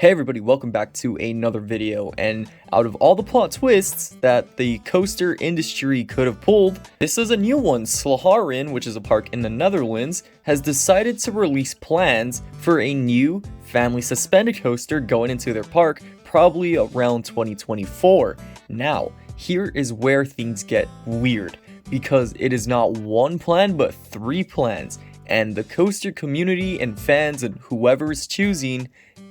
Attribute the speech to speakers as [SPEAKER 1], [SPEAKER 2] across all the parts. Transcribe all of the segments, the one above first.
[SPEAKER 1] Hey everybody, welcome back to another video, and out of all the plot twists that the coaster industry could have pulled, this is a new one. Slagharen, which is a park in the Netherlands, has decided to release plans for a new family suspended coaster going into their park probably around 2024. Now, here is where things get weird, because it is not one plan but 3 plans, and the coaster community and fans and whoever is choosing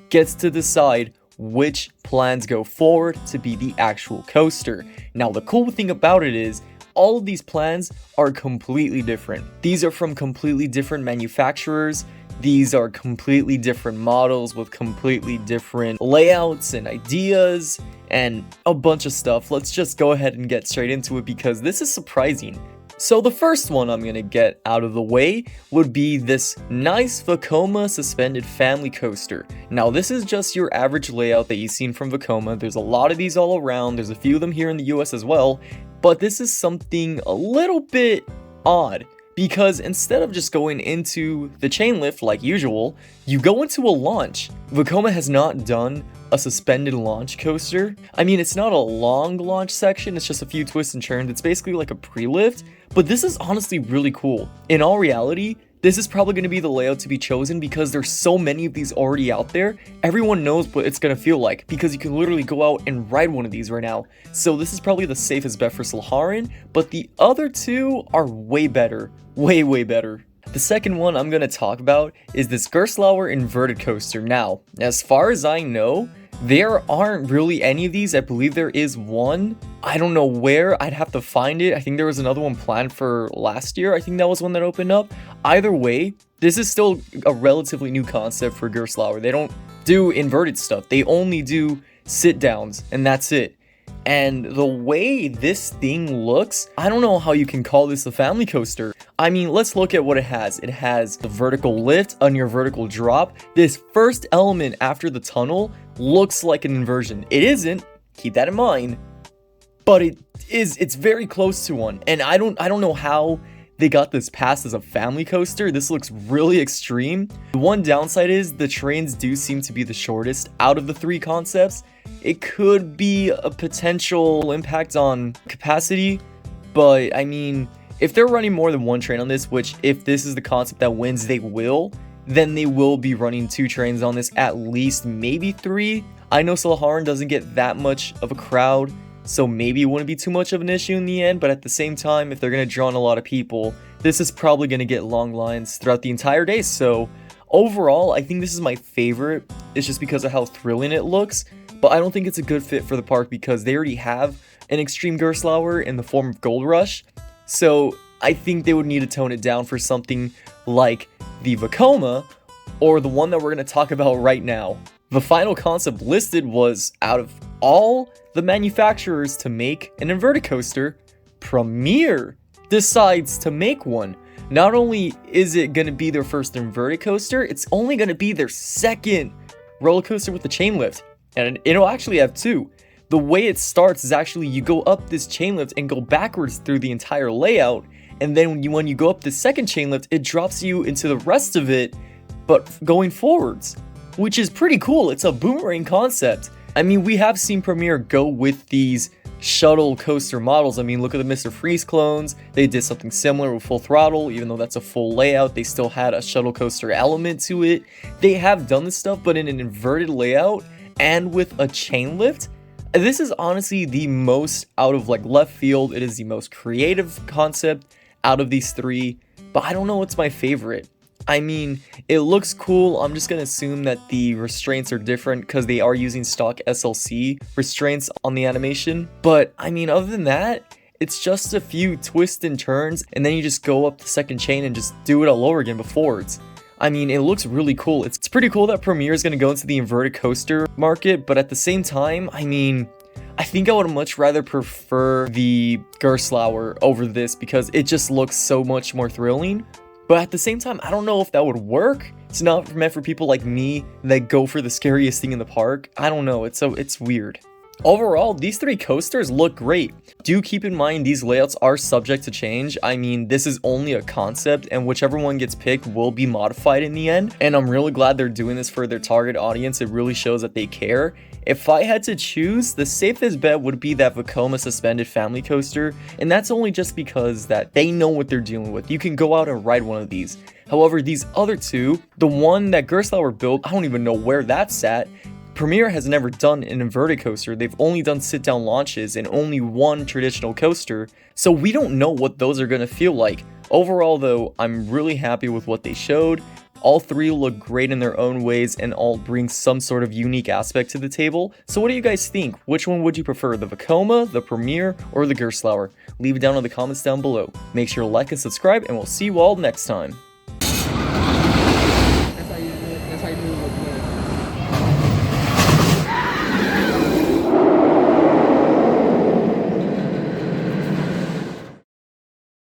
[SPEAKER 1] gets to decide which plans go forward to be the actual coaster. Now, the cool thing about it is all of these plans are completely different. These are from completely different manufacturers. These are completely different models with completely different layouts and ideas and a bunch of stuff. Let's just go ahead and get straight into it because this is surprising. So the first one I'm gonna get out of the way would be this nice Vacoma suspended family coaster. Now, this is just your average layout that you've seen from Vacoma. There's a lot of these all around. There's a few of them here in the US as well, but this is something a little bit odd, because instead of just going into the chain lift like usual, you go into a launch. Vacoma has not done a suspended launch coaster. I mean, it's not a long launch section, it's just a few twists and turns. It's basically like a pre-lift, but this is honestly really cool. In all reality, this is probably going to be the layout to be chosen because there's so many of these already out there. Everyone knows what it's going to feel like because you can literally go out and ride one of these right now. So this is probably the safest bet for Slagharen, but the other two are way better. Way better. The second one I'm going to talk about is this Gerslauer inverted coaster. Now, as far as I know, there aren't really any of these. I believe there is one. I don't know where. I'd have to find it. I think there was another one planned for last year. I think that was one that opened up. Either way, this is still a relatively new concept for Gerslauer. They don't do inverted stuff. They only do sit downs, and that's it. And the way this thing looks, I don't know how you can call this a family coaster. I mean, let's look at what it has. It has the vertical lift on your vertical drop. This first element after the tunnel looks like an inversion. It isn't, keep that in mind, but it's very close to one. And I don't know how they got this passed as a family coaster. This looks really extreme. The one downside is the trains do seem to be the shortest out of the 3 concepts. It could be a potential impact on capacity, but I mean, if they're running more than 1 train on this, which if this is the concept that wins, they will, then they will be running 2 trains on this, at least maybe 3. I know Slagharen doesn't get that much of a crowd, so maybe it wouldn't be too much of an issue in the end, but at the same time, if they're going to draw in a lot of people, this is probably going to get long lines throughout the entire day. So overall, I think this is my favorite. It's just because of how thrilling it looks, but I don't think it's a good fit for the park because they already have an extreme Gerslauer in the form of Gold Rush. So I think they would need to tone it down for something like the Vacoma or the one that we're going to talk about right now. The final concept listed was, out of all the manufacturers to make an inverted coaster, Premier decides to make one. Not only is it going to be their first inverted coaster, it's only going to be their second roller coaster with the chain lift. And it'll actually have 2. The way it starts is actually you go up this chain lift and go backwards through the entire layout. And then when you go up the second chain lift, it drops you into the rest of it, but going forwards, which is pretty cool. It's a boomerang concept. I mean, we have seen Premier go with these shuttle coaster models. I mean, look at the Mr. Freeze clones. They did something similar with Full Throttle. Even though that's a full layout, they still had a shuttle coaster element to it. They have done this stuff, but in an inverted layout and with a chain lift. This is honestly the most out of like left field. It is the most creative concept out of these 3, but I don't know what's my favorite. I mean, it looks cool. I'm just gonna assume that the restraints are different because they are using stock SLC restraints on the animation. But I mean, other than that, it's just a few twists and turns, and then you just go up the second chain and just do it all over again beforwards. I mean, it looks really cool. It's pretty cool that Premier is gonna go into the inverted coaster market, but at the same time, I mean, I think I would much rather prefer the Gerslauer over this because it just looks so much more thrilling. But at the same time, I don't know if that would work. It's not meant for people like me that go for the scariest thing in the park. I don't know, it's weird. Overall, these three coasters look great. Do keep in mind these layouts are subject to change. I mean, this is only a concept, and whichever one gets picked will be modified in the end. And I'm really glad they're doing this for their target audience. It really shows that they care. If I had to choose, the safest bet would be that Vacoma suspended family coaster, and that's only just because that they know what they're dealing with. You can go out and ride one of these. However, these other two, the one that Gerslauer built, I don't even know where that's at. Premier has never done an inverted coaster. They've only done sit-down launches and only one traditional coaster, so we don't know what those are going to feel like. Overall though, I'm really happy with what they showed. All three look great in their own ways and all bring some sort of unique aspect to the table. So what do you guys think? Which one would you prefer, the Vacoma, the Premier, or the Gerslauer? Leave it down in the comments down below. Make sure to like and subscribe, and we'll see you all next time.